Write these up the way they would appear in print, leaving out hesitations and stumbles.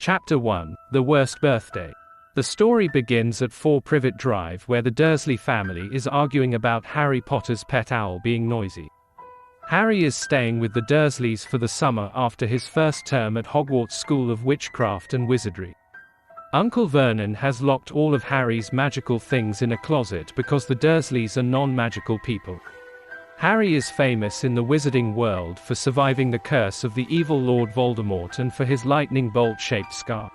Chapter 1: The Worst Birthday. The story begins at 4 Privet Drive, where the Dursley family is arguing about Harry Potter's pet owl being noisy. Harry is staying with the Dursleys for the summer after his first term at Hogwarts School of Witchcraft and Wizardry. Uncle Vernon has locked all of Harry's magical things in a closet because the Dursleys are non-magical people. Harry is famous in the wizarding world for surviving the curse of the evil Lord Voldemort and for his lightning bolt-shaped scar.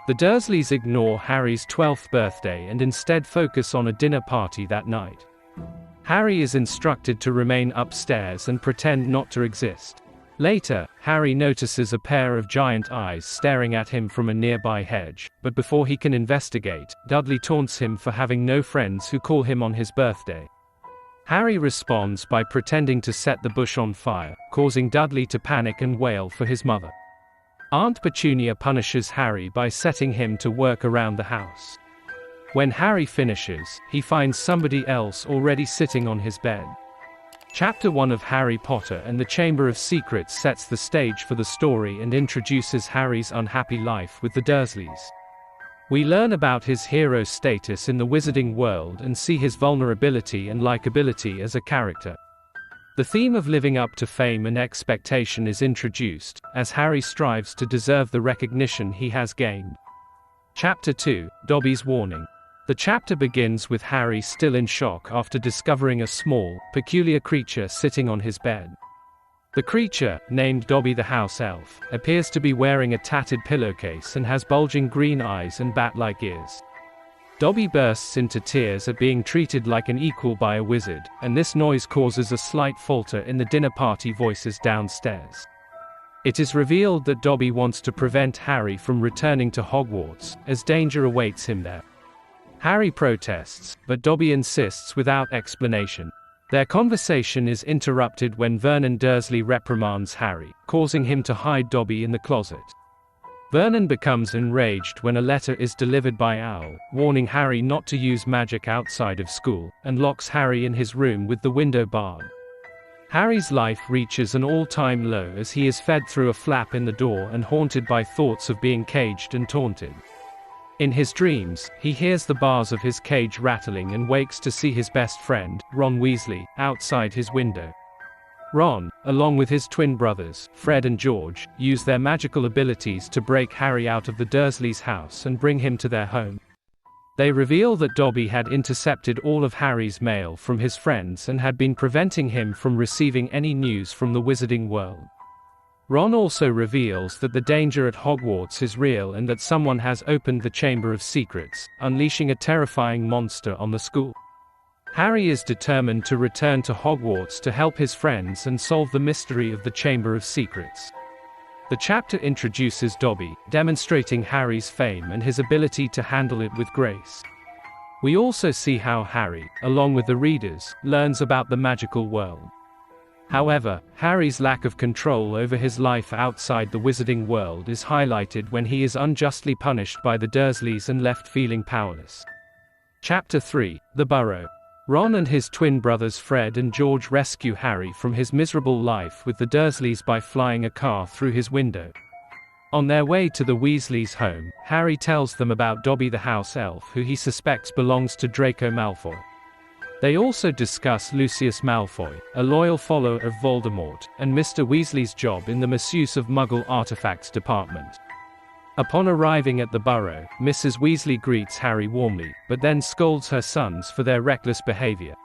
The Dursleys ignore Harry's 12th birthday and instead focus on a dinner party that night. Harry is instructed to remain upstairs and pretend not to exist. Later, Harry notices a pair of giant eyes staring at him from a nearby hedge, but before he can investigate, Dudley taunts him for having no friends who call him on his birthday. Harry responds by pretending to set the bush on fire, causing Dudley to panic and wail for his mother. Aunt Petunia punishes Harry by setting him to work around the house. When Harry finishes, he finds somebody else already sitting on his bed. Chapter 1 of Harry Potter and the Chamber of Secrets sets the stage for the story and introduces Harry's unhappy life with the Dursleys. We learn about his hero status in the wizarding world and see his vulnerability and likability as a character. The theme of living up to fame and expectation is introduced, as Harry strives to deserve the recognition he has gained. Chapter 2: Dobby's Warning. The chapter begins with Harry still in shock after discovering a small, peculiar creature sitting on his bed. The creature, named Dobby the house elf, appears to be wearing a tattered pillowcase and has bulging green eyes and bat-like ears. Dobby bursts into tears at being treated like an equal by a wizard, and this noise causes a slight falter in the dinner party voices downstairs. It is revealed that Dobby wants to prevent Harry from returning to Hogwarts, as danger awaits him there. Harry protests, but Dobby insists without explanation. Their conversation is interrupted when Vernon Dursley reprimands Harry, causing him to hide Dobby in the closet. Vernon becomes enraged when a letter is delivered by Owl, warning Harry not to use magic outside of school, and locks Harry in his room with the window barred. Harry's life reaches an all-time low as he is fed through a flap in the door and haunted by thoughts of being caged and taunted. In his dreams, he hears the bars of his cage rattling and wakes to see his best friend, Ron Weasley, outside his window. Ron, along with his twin brothers, Fred and George, use their magical abilities to break Harry out of the Dursleys' house and bring him to their home. They reveal that Dobby had intercepted all of Harry's mail from his friends and had been preventing him from receiving any news from the wizarding world. Ron also reveals that the danger at Hogwarts is real and that someone has opened the Chamber of Secrets, unleashing a terrifying monster on the school. Harry is determined to return to Hogwarts to help his friends and solve the mystery of the Chamber of Secrets. The chapter introduces Dobby, demonstrating Harry's fame and his ability to handle it with grace. We also see how Harry, along with the readers, learns about the magical world. However, Harry's lack of control over his life outside the wizarding world is highlighted when he is unjustly punished by the Dursleys and left feeling powerless. Chapter 3: The Burrow. Ron and his twin brothers Fred and George rescue Harry from his miserable life with the Dursleys by flying a car through his window. On their way to the Weasleys' home, Harry tells them about Dobby the house elf, who he suspects belongs to Draco Malfoy. They also discuss Lucius Malfoy, a loyal follower of Voldemort, and Mr. Weasley's job in the misuse of Muggle artifacts department. Upon arriving at the Burrow, Mrs. Weasley greets Harry warmly, but then scolds her sons for their reckless behavior.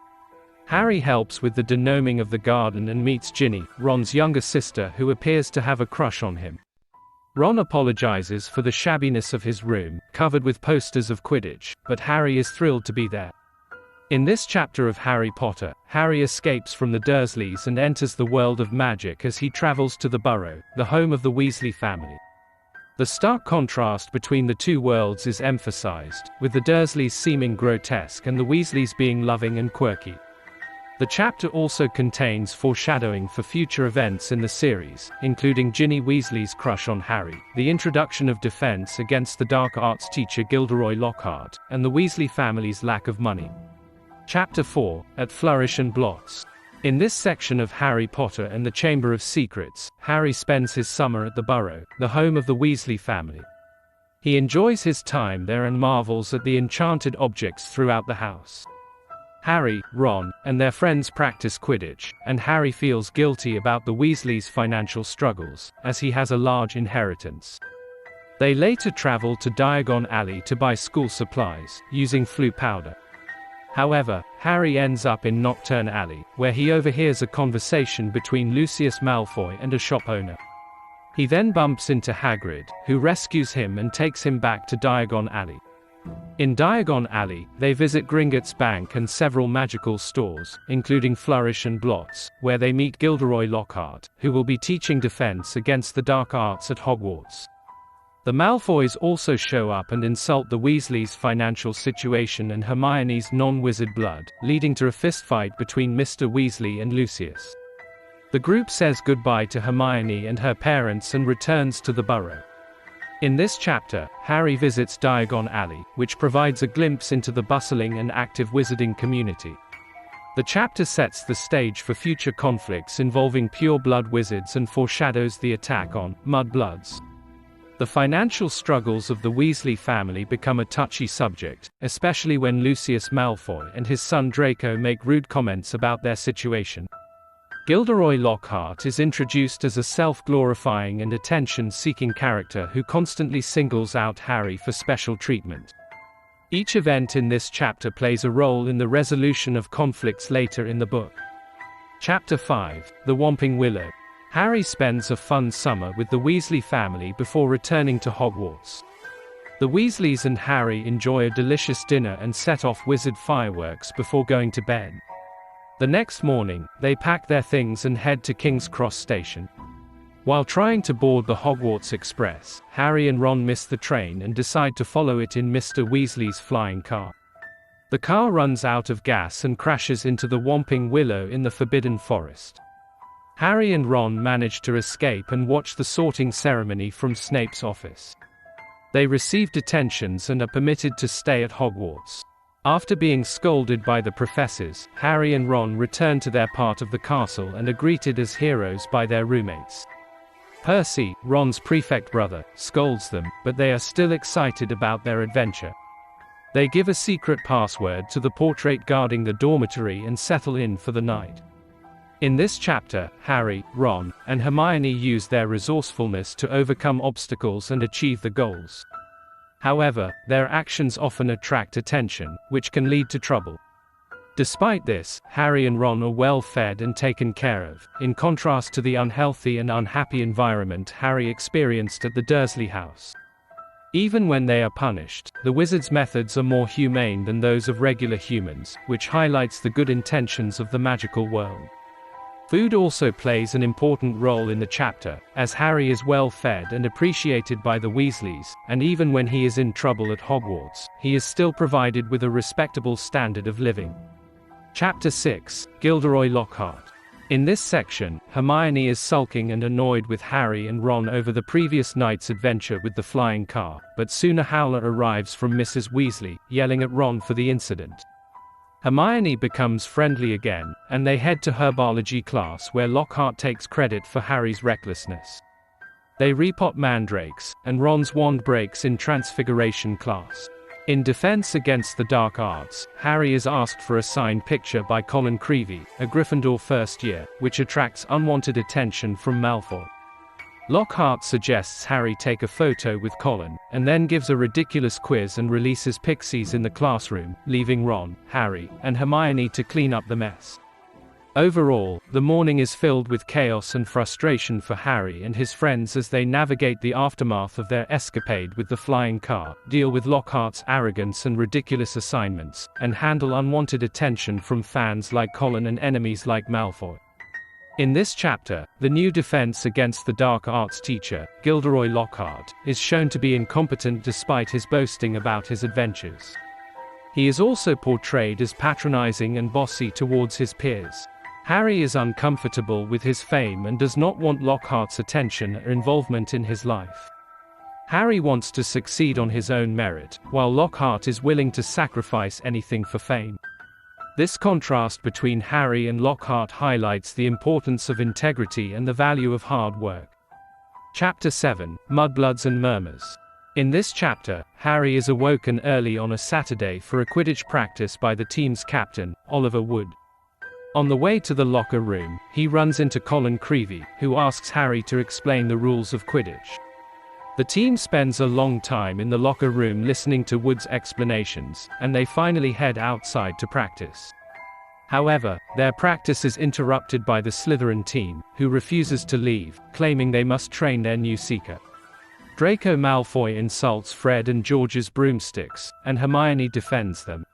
Harry helps with the denoming of the garden and meets Ginny, Ron's younger sister, who appears to have a crush on him. Ron apologizes for the shabbiness of his room, covered with posters of Quidditch, but Harry is thrilled to be there. In this chapter of Harry Potter, Harry escapes from the Dursleys and enters the world of magic as he travels to the Burrow, the home of the Weasley family. The stark contrast between the two worlds is emphasized, with the Dursleys seeming grotesque and the Weasleys being loving and quirky. The chapter also contains foreshadowing for future events in the series, including Ginny Weasley's crush on Harry, the introduction of defense against the dark arts teacher Gilderoy Lockhart, and the Weasley family's lack of money. Chapter 4: At Flourish and Blots. In this section of Harry Potter and the Chamber of Secrets, Harry spends his summer at the Burrow, the home of the Weasley family. He enjoys his time there and marvels at the enchanted objects throughout the house. Harry, Ron, and their friends practice Quidditch, and Harry feels guilty about the Weasleys' financial struggles, as he has a large inheritance. They later travel to Diagon Alley to buy school supplies, using Floo powder. However, Harry ends up in Knockturn Alley, where he overhears a conversation between Lucius Malfoy and a shop owner. He then bumps into Hagrid, who rescues him and takes him back to Diagon Alley. In Diagon Alley, they visit Gringotts Bank and several magical stores, including Flourish and Blots, where they meet Gilderoy Lockhart, who will be teaching defense against the dark arts at Hogwarts. The Malfoys also show up and insult the Weasleys' financial situation and Hermione's non-wizard blood, leading to a fistfight between Mr. Weasley and Lucius. The group says goodbye to Hermione and her parents and returns to the Burrow. In this chapter, Harry visits Diagon Alley, which provides a glimpse into the bustling and active wizarding community. The chapter sets the stage for future conflicts involving pure-blood wizards and foreshadows the attack on Mudbloods. The financial struggles of the Weasley family become a touchy subject, especially when Lucius Malfoy and his son Draco make rude comments about their situation. Gilderoy Lockhart is introduced as a self-glorifying and attention-seeking character who constantly singles out Harry for special treatment. Each event in this chapter plays a role in the resolution of conflicts later in the book. Chapter 5, The Whomping Willow. Harry spends a fun summer with the Weasley family before returning to Hogwarts. The Weasleys and Harry enjoy a delicious dinner and set off wizard fireworks before going to bed. The next morning, they pack their things and head to King's Cross Station. While trying to board the Hogwarts Express, Harry and Ron miss the train and decide to follow it in Mr. Weasley's flying car. The car runs out of gas and crashes into the Whomping Willow in the Forbidden Forest. Harry and Ron manage to escape and watch the sorting ceremony from Snape's office. They receive detentions and are permitted to stay at Hogwarts. After being scolded by the professors, Harry and Ron return to their part of the castle and are greeted as heroes by their roommates. Percy, Ron's prefect brother, scolds them, but they are still excited about their adventure. They give a secret password to the portrait guarding the dormitory and settle in for the night. In this chapter, Harry, Ron, and Hermione use their resourcefulness to overcome obstacles and achieve the goals. However, their actions often attract attention, which can lead to trouble. Despite this, Harry and Ron are well fed and taken care of, in contrast to the unhealthy and unhappy environment Harry experienced at the Dursley house. Even when they are punished, the wizards' methods are more humane than those of regular humans, which highlights the good intentions of the magical world. Food also plays an important role in the chapter, as Harry is well fed and appreciated by the Weasleys, and even when he is in trouble at Hogwarts, he is still provided with a respectable standard of living. Chapter 6, Gilderoy Lockhart. In this section, Hermione is sulking and annoyed with Harry and Ron over the previous night's adventure with the flying car, but soon a howler arrives from Mrs. Weasley, yelling at Ron for the incident. Hermione becomes friendly again, and they head to herbology class where Lockhart takes credit for Harry's recklessness. They repot mandrakes, and Ron's wand breaks in transfiguration class. In defense against the dark arts, Harry is asked for a signed picture by Colin Creevey, a Gryffindor first year, which attracts unwanted attention from Malfoy. Lockhart suggests Harry take a photo with Colin, and then gives a ridiculous quiz and releases pixies in the classroom, leaving Ron, Harry, and Hermione to clean up the mess. Overall, the morning is filled with chaos and frustration for Harry and his friends as they navigate the aftermath of their escapade with the flying car, deal with Lockhart's arrogance and ridiculous assignments, and handle unwanted attention from fans like Colin and enemies like Malfoy. In this chapter, the new defense against the dark arts teacher, Gilderoy Lockhart, is shown to be incompetent despite his boasting about his adventures. He is also portrayed as patronizing and bossy towards his peers. Harry is uncomfortable with his fame and does not want Lockhart's attention or involvement in his life. Harry wants to succeed on his own merit, while Lockhart is willing to sacrifice anything for fame. This contrast between Harry and Lockhart highlights the importance of integrity and the value of hard work. Chapter 7, Mudbloods and Murmurs. In this chapter, Harry is awoken early on a Saturday for a Quidditch practice by the team's captain, Oliver Wood. On the way to the locker room, he runs into Colin Creevey, who asks Harry to explain the rules of Quidditch. The team spends a long time in the locker room listening to Wood's explanations, and they finally head outside to practice. However, their practice is interrupted by the Slytherin team, who refuses to leave, claiming they must train their new seeker. Draco Malfoy insults Fred and George's broomsticks, and Hermione defends them.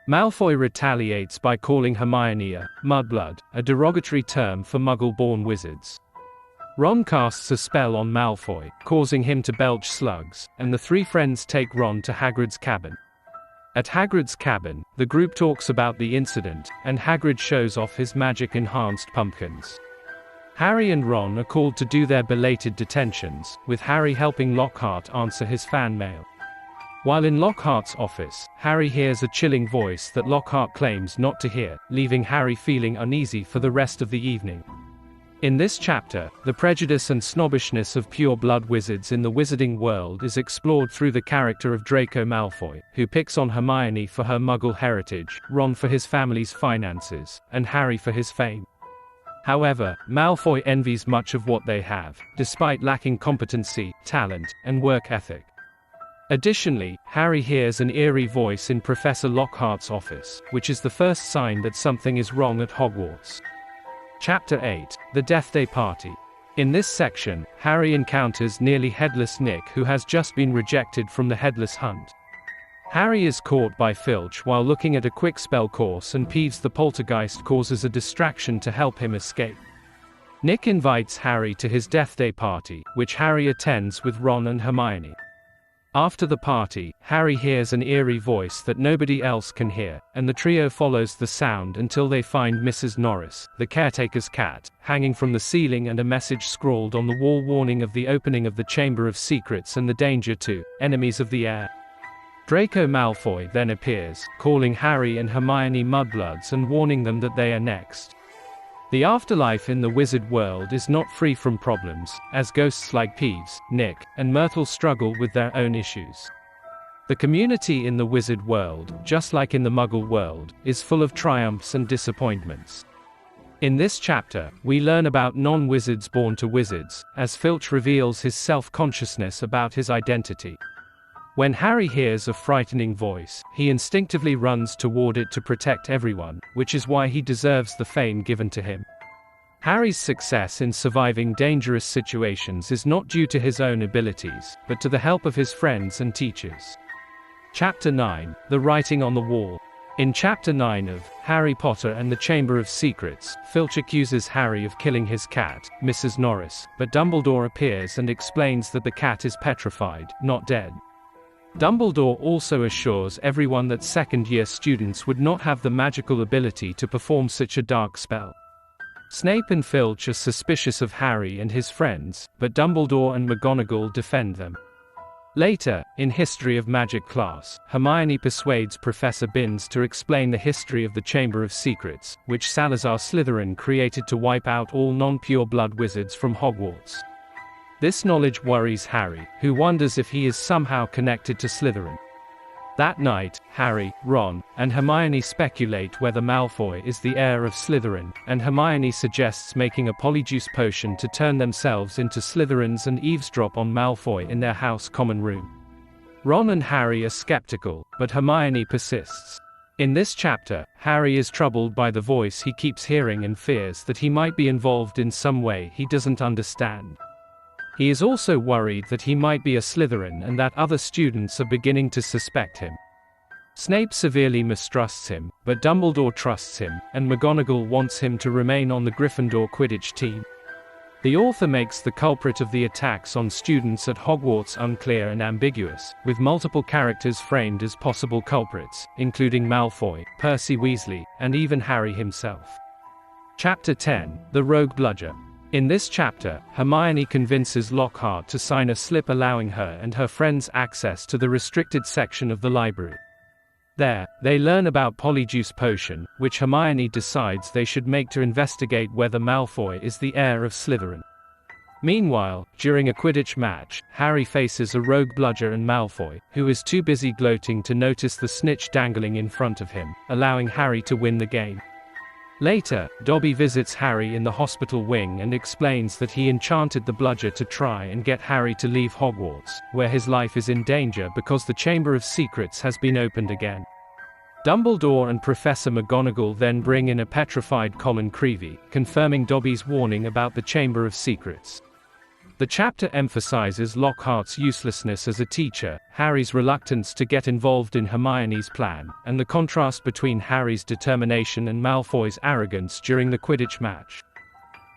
Malfoy retaliates by calling Hermione a mudblood, a derogatory term for muggle-born wizards. Ron casts a spell on Malfoy, causing him to belch slugs, and the three friends take Ron to Hagrid's cabin. At Hagrid's cabin, the group talks about the incident, and Hagrid shows off his magic-enhanced pumpkins. Harry and Ron are called to do their belated detentions, with Harry helping Lockhart answer his fan mail. While in Lockhart's office, Harry hears a chilling voice that Lockhart claims not to hear, leaving Harry feeling uneasy for the rest of the evening. In this chapter, the prejudice and snobbishness of pure-blood wizards in the wizarding world is explored through the character of Draco Malfoy, who picks on Hermione for her Muggle heritage, Ron for his family's finances, and Harry for his fame. However, Malfoy envies much of what they have, despite lacking competency, talent, and work ethic. Additionally, Harry hears an eerie voice in Professor Lockhart's office, which is the first sign that something is wrong at Hogwarts. Chapter 8, The Deathday Party. In this section, Harry encounters nearly headless Nick, who has just been rejected from the Headless Hunt. Harry is caught by Filch while looking at a quick spell course, and Peeves the poltergeist causes a distraction to help him escape. Nick invites Harry to his Deathday party, which Harry attends with Ron and Hermione. After the party, Harry hears an eerie voice that nobody else can hear, and the trio follows the sound until they find Mrs. Norris, the caretaker's cat, hanging from the ceiling, and a message scrawled on the wall warning of the opening of the Chamber of Secrets and the danger to enemies of the heir. Draco Malfoy then appears, calling Harry and Hermione mudbloods and warning them that they are next. The afterlife in the wizard world is not free from problems, as ghosts like Peeves, Nick, and Myrtle struggle with their own issues. The community in the wizard world, just like in the Muggle world, is full of triumphs and disappointments. In this chapter, we learn about non-wizards born to wizards, as Filch reveals his self-consciousness about his identity. When Harry hears a frightening voice, he instinctively runs toward it to protect everyone, which is why he deserves the fame given to him. Harry's success in surviving dangerous situations is not due to his own abilities, but to the help of his friends and teachers. Chapter 9, The Writing on the Wall. In Chapter 9 of Harry Potter and the Chamber of Secrets, Filch accuses Harry of killing his cat, Mrs. Norris, but Dumbledore appears and explains that the cat is petrified, not dead. Dumbledore also assures everyone that second-year students would not have the magical ability to perform such a dark spell. Snape and Filch are suspicious of Harry and his friends, but Dumbledore and McGonagall defend them. Later, in History of Magic class, Hermione persuades Professor Binns to explain the history of the Chamber of Secrets, which Salazar Slytherin created to wipe out all non-pure blood wizards from Hogwarts. This knowledge worries Harry, who wonders if he is somehow connected to Slytherin. That night, Harry, Ron, and Hermione speculate whether Malfoy is the heir of Slytherin, and Hermione suggests making a Polyjuice Potion to turn themselves into Slytherins and eavesdrop on Malfoy in their house common room. Ron and Harry are skeptical, but Hermione persists. In this chapter, Harry is troubled by the voice he keeps hearing and fears that he might be involved in some way he doesn't understand. He is also worried that he might be a Slytherin and that other students are beginning to suspect him. Snape severely mistrusts him, but Dumbledore trusts him, and McGonagall wants him to remain on the Gryffindor Quidditch team. The author makes the culprit of the attacks on students at Hogwarts unclear and ambiguous, with multiple characters framed as possible culprits, including Malfoy, Percy Weasley, and even Harry himself. Chapter 10, The Rogue Bludger. In this chapter, Hermione convinces Lockhart to sign a slip allowing her and her friends access to the restricted section of the library. There, they learn about Polyjuice Potion, which Hermione decides they should make to investigate whether Malfoy is the heir of Slytherin. Meanwhile, during a Quidditch match, Harry faces a rogue bludger and Malfoy, who is too busy gloating to notice the snitch dangling in front of him, allowing Harry to win the game. Later, Dobby visits Harry in the hospital wing and explains that he enchanted the bludger to try and get Harry to leave Hogwarts, where his life is in danger because the Chamber of Secrets has been opened again. Dumbledore and Professor McGonagall then bring in a petrified Colin Creevey, confirming Dobby's warning about the Chamber of Secrets. The chapter emphasizes Lockhart's uselessness as a teacher, Harry's reluctance to get involved in Hermione's plan, and the contrast between Harry's determination and Malfoy's arrogance during the Quidditch match.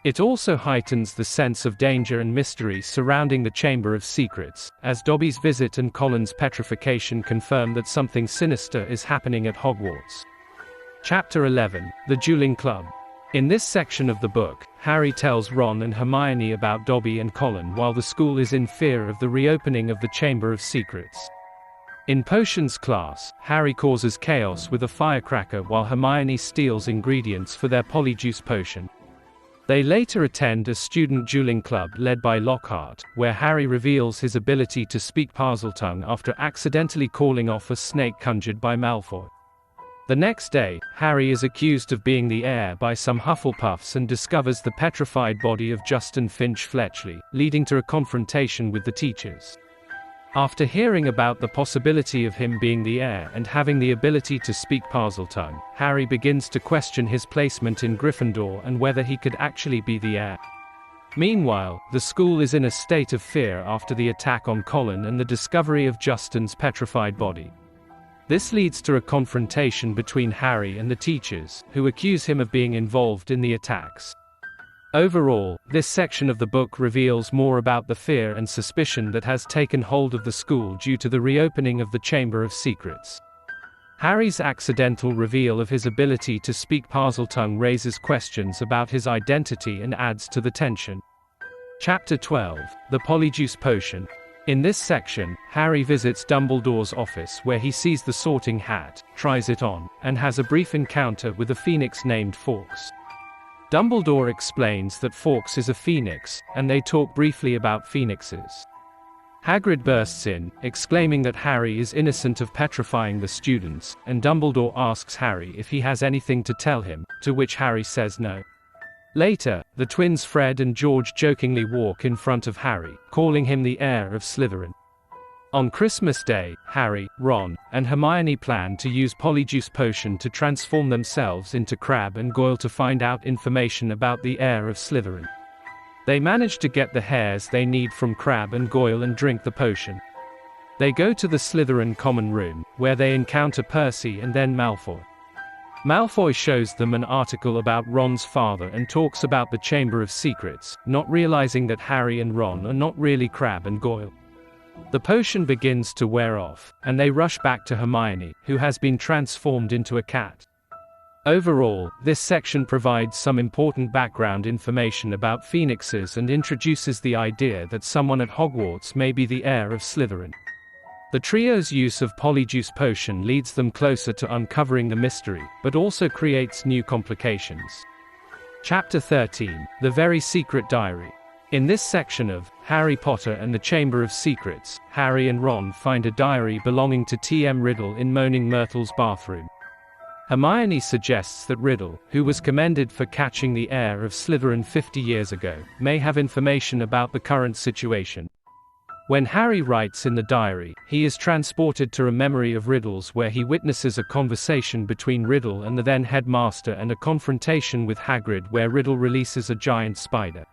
It also heightens the sense of danger and mystery surrounding the Chamber of Secrets, as Dobby's visit and Colin's petrification confirm that something sinister is happening at Hogwarts. Chapter 11, The Dueling Club. In this section of the book, Harry tells Ron and Hermione about Dobby and Colin while the school is in fear of the reopening of the Chamber of Secrets. In potions class, Harry causes chaos with a firecracker while Hermione steals ingredients for their Polyjuice Potion. They later attend a student dueling club led by Lockhart, where Harry reveals his ability to speak Parseltongue after accidentally calling off a snake conjured by Malfoy. The next day, Harry is accused of being the heir by some Hufflepuffs and discovers the petrified body of Justin Finch Fletchley, leading to a confrontation with the teachers. After hearing about the possibility of him being the heir and having the ability to speak Parseltongue, Harry begins to question his placement in Gryffindor and whether he could actually be the heir. Meanwhile, the school is in a state of fear after the attack on Colin and the discovery of Justin's petrified body. This leads to a confrontation between Harry and the teachers, who accuse him of being involved in the attacks. Overall, this section of the book reveals more about the fear and suspicion that has taken hold of the school due to the reopening of the Chamber of Secrets. Harry's accidental reveal of his ability to speak Parseltongue raises questions about his identity and adds to the tension. Chapter 12, The Polyjuice Potion. In this section, Harry visits Dumbledore's office where he sees the sorting hat, tries it on, and has a brief encounter with a phoenix named Fawkes. Dumbledore explains that Fawkes is a phoenix, and they talk briefly about phoenixes. Hagrid bursts in, exclaiming that Harry is innocent of petrifying the students, and Dumbledore asks Harry if he has anything to tell him, to which Harry says no. Later, the twins Fred and George jokingly walk in front of Harry, calling him the heir of Slytherin. On Christmas Day, Harry, Ron, and Hermione plan to use Polyjuice Potion to transform themselves into Crabbe and Goyle to find out information about the heir of Slytherin. They manage to get the hairs they need from Crabbe and Goyle and drink the potion. They go to the Slytherin common room, where they encounter Percy and then Malfoy. Malfoy shows them an article about Ron's father and talks about the Chamber of Secrets, not realizing that Harry and Ron are not really Crabbe and Goyle. The potion begins to wear off, and they rush back to Hermione, who has been transformed into a cat. Overall, this section provides some important background information about phoenixes and introduces the idea that someone at Hogwarts may be the heir of Slytherin. The trio's use of Polyjuice Potion leads them closer to uncovering the mystery, but also creates new complications. Chapter 13, The Very Secret Diary. In this section of Harry Potter and the Chamber of Secrets, Harry and Ron find a diary belonging to T.M. Riddle in Moaning Myrtle's bathroom. Hermione suggests that Riddle, who was commended for catching the heir of Slytherin 50 years ago, may have information about the current situation. When Harry writes in the diary, he is transported to a memory of Riddle's where he witnesses a conversation between Riddle and the then headmaster and a confrontation with Hagrid where Riddle releases a giant spider.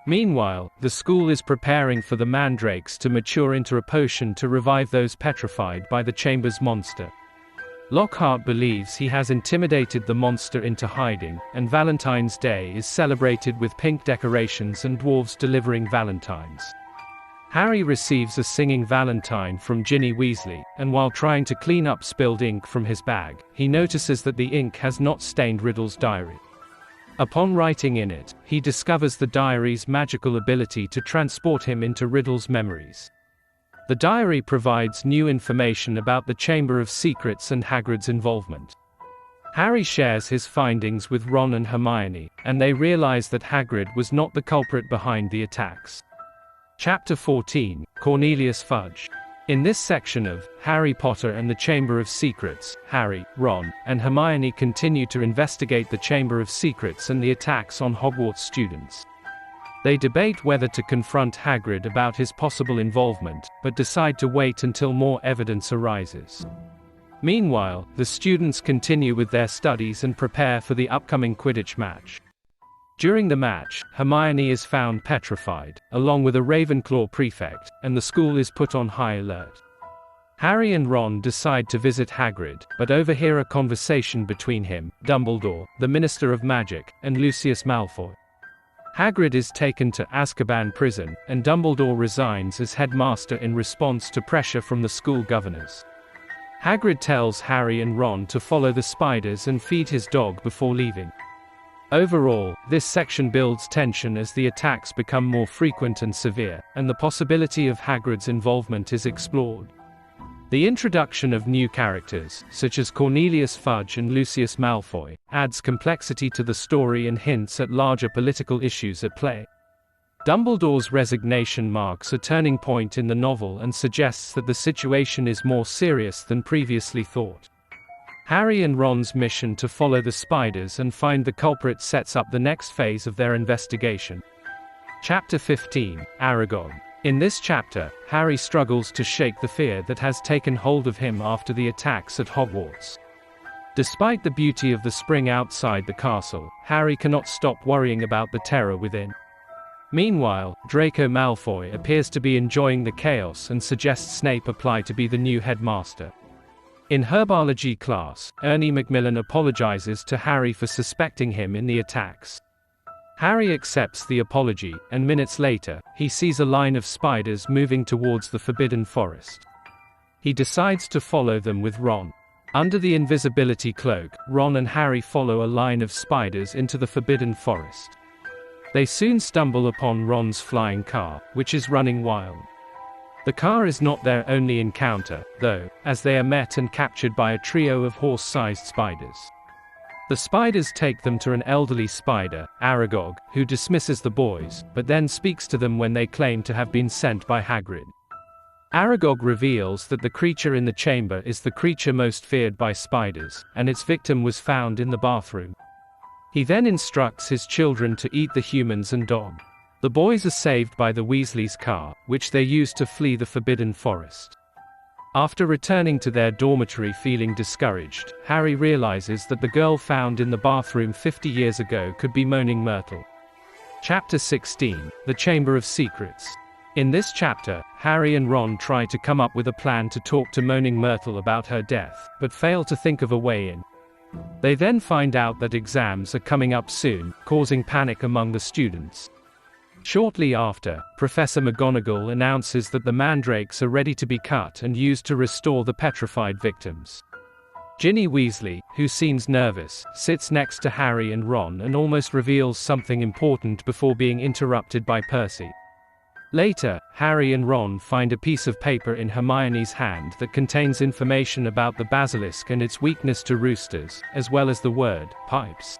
Meanwhile, the school is preparing for the mandrakes to mature into a potion to revive those petrified by the chamber's monster. Lockhart believes he has intimidated the monster into hiding, and Valentine's Day is celebrated with pink decorations and dwarves delivering valentines. Harry receives a singing valentine from Ginny Weasley, and while trying to clean up spilled ink from his bag, he notices that the ink has not stained Riddle's diary. Upon writing in it, he discovers the diary's magical ability to transport him into Riddle's memories. The diary provides new information about the Chamber of Secrets and Hagrid's involvement. Harry shares his findings with Ron and Hermione, and they realize that Hagrid was not the culprit behind the attacks. Chapter 14, Cornelius Fudge. In this section of Harry Potter and the Chamber of Secrets, Harry, Ron, and Hermione continue to investigate the Chamber of Secrets and the attacks on Hogwarts students. They debate whether to confront Hagrid about his possible involvement, but decide to wait until more evidence arises. Meanwhile, the students continue with their studies and prepare for the upcoming Quidditch match. During the match, Hermione is found petrified, along with a Ravenclaw prefect, and the school is put on high alert. Harry and Ron decide to visit Hagrid, but overhear a conversation between him, Dumbledore, the Minister of Magic, and Lucius Malfoy. Hagrid is taken to Azkaban prison, and Dumbledore resigns as headmaster in response to pressure from the school governors. Hagrid tells Harry and Ron to follow the spiders and feed his dog before leaving. Overall, this section builds tension as the attacks become more frequent and severe, and the possibility of Hagrid's involvement is explored. The introduction of new characters, such as Cornelius Fudge and Lucius Malfoy, adds complexity to the story and hints at larger political issues at play. Dumbledore's resignation marks a turning point in the novel and suggests that the situation is more serious than previously thought. Harry and Ron's mission to follow the spiders and find the culprit sets up the next phase of their investigation. Chapter 15, Aragog. In this chapter, Harry struggles to shake the fear that has taken hold of him after the attacks at Hogwarts. Despite the beauty of the spring outside the castle, Harry cannot stop worrying about the terror within. Meanwhile, Draco Malfoy appears to be enjoying the chaos and suggests Snape apply to be the new headmaster. In herbology class, Ernie Macmillan apologizes to Harry for suspecting him in the attacks. Harry accepts the apology, and minutes later, he sees a line of spiders moving towards the Forbidden Forest. He decides to follow them with Ron. Under the invisibility cloak, Ron and Harry follow a line of spiders into the Forbidden Forest. They soon stumble upon Ron's flying car, which is running wild. The car is not their only encounter, though, as they are met and captured by a trio of horse-sized spiders. The spiders take them to an elderly spider, Aragog, who dismisses the boys, but then speaks to them when they claim to have been sent by Hagrid. Aragog reveals that the creature in the chamber is the creature most feared by spiders, and its victim was found in the bathroom. He then instructs his children to eat the humans and dog. The boys are saved by the Weasleys' car, which they use to flee the Forbidden Forest. After returning to their dormitory feeling discouraged, Harry realizes that the girl found in the bathroom 50 years ago could be Moaning Myrtle. Chapter 16, The Chamber of Secrets. In this chapter, Harry and Ron try to come up with a plan to talk to Moaning Myrtle about her death, but fail to think of a way in. They then find out that exams are coming up soon, causing panic among the students. Shortly after, Professor McGonagall announces that the mandrakes are ready to be cut and used to restore the petrified victims. Ginny Weasley, who seems nervous, sits next to Harry and Ron and almost reveals something important before being interrupted by Percy. Later, Harry and Ron find a piece of paper in Hermione's hand that contains information about the basilisk and its weakness to roosters, as well as the word, pipes.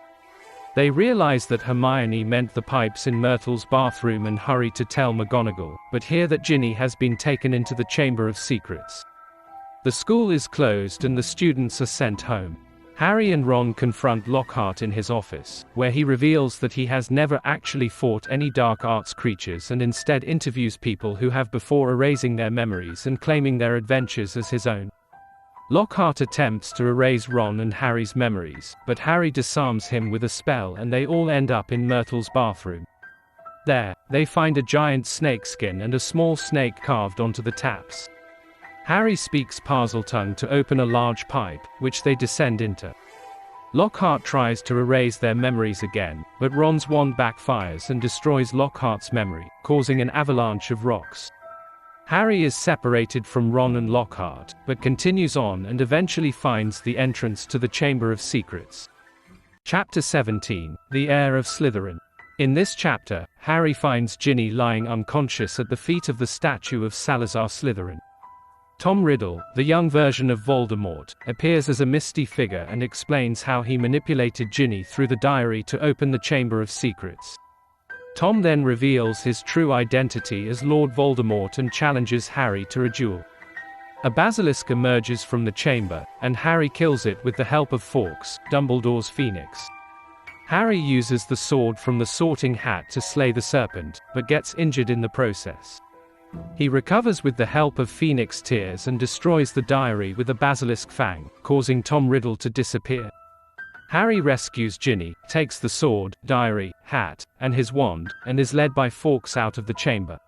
They realize that Hermione meant the pipes in Myrtle's bathroom and hurry to tell McGonagall, but hear that Ginny has been taken into the Chamber of Secrets. The school is closed and the students are sent home. Harry and Ron confront Lockhart in his office, where he reveals that he has never actually fought any dark arts creatures and instead interviews people who have before erasing their memories and claiming their adventures as his own. Lockhart attempts to erase Ron and Harry's memories, but Harry disarms him with a spell and they all end up in Myrtle's bathroom. There, they find a giant snakeskin and a small snake carved onto the taps. Harry speaks Parseltongue to open a large pipe, which they descend into. Lockhart tries to erase their memories again, but Ron's wand backfires and destroys Lockhart's memory, causing an avalanche of rocks. Harry is separated from Ron and Lockhart, but continues on and eventually finds the entrance to the Chamber of Secrets. Chapter 17, The Heir of Slytherin. In this chapter, Harry finds Ginny lying unconscious at the feet of the statue of Salazar Slytherin. Tom Riddle, the young version of Voldemort, appears as a misty figure and explains how he manipulated Ginny through the diary to open the Chamber of Secrets. Tom then reveals his true identity as Lord Voldemort and challenges Harry to a duel. A basilisk emerges from the chamber, and Harry kills it with the help of Fawkes, Dumbledore's phoenix. Harry uses the sword from the Sorting Hat to slay the serpent, but gets injured in the process. He recovers with the help of Phoenix Tears and destroys the diary with a basilisk fang, causing Tom Riddle to disappear. Harry rescues Ginny, takes the sword, diary, hat, and his wand, and is led by Fawkes out of the chamber.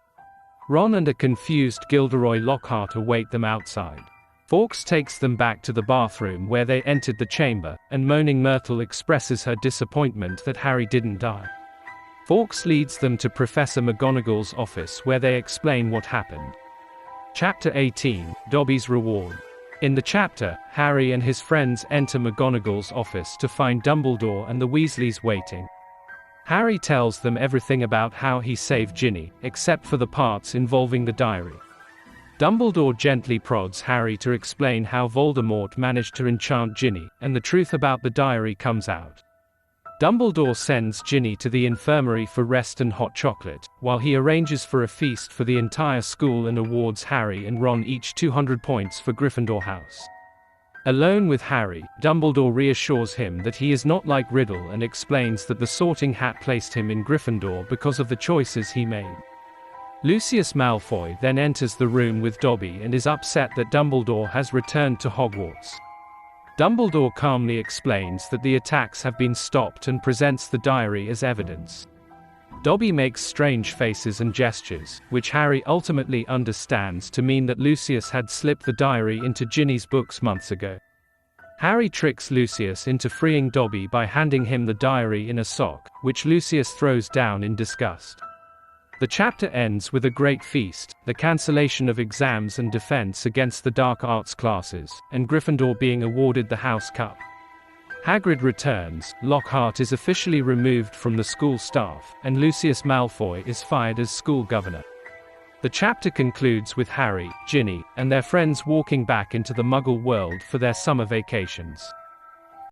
Ron and a confused Gilderoy Lockhart await them outside. Fawkes takes them back to the bathroom where they entered the chamber, and Moaning Myrtle expresses her disappointment that Harry didn't die. Fawkes leads them to Professor McGonagall's office where they explain what happened. Chapter 18, Dobby's Reward. In the chapter, Harry and his friends enter McGonagall's office to find Dumbledore and the Weasleys waiting. Harry tells them everything about how he saved Ginny, except for the parts involving the diary. Dumbledore gently prods Harry to explain how Voldemort managed to enchant Ginny, and the truth about the diary comes out. Dumbledore sends Ginny to the infirmary for rest and hot chocolate, while he arranges for a feast for the entire school and awards Harry and Ron each 200 points for Gryffindor House. Alone with Harry, Dumbledore reassures him that he is not like Riddle and explains that the Sorting Hat placed him in Gryffindor because of the choices he made. Lucius Malfoy then enters the room with Dobby and is upset that Dumbledore has returned to Hogwarts. Dumbledore calmly explains that the attacks have been stopped and presents the diary as evidence. Dobby makes strange faces and gestures, which Harry ultimately understands to mean that Lucius had slipped the diary into Ginny's books months ago. Harry tricks Lucius into freeing Dobby by handing him the diary in a sock, which Lucius throws down in disgust. The chapter ends with a great feast, the cancellation of exams and defense against the dark arts classes, and Gryffindor being awarded the House Cup. Hagrid returns, Lockhart is officially removed from the school staff, and Lucius Malfoy is fired as school governor. The chapter concludes with Harry, Ginny, and their friends walking back into the Muggle world for their summer vacations.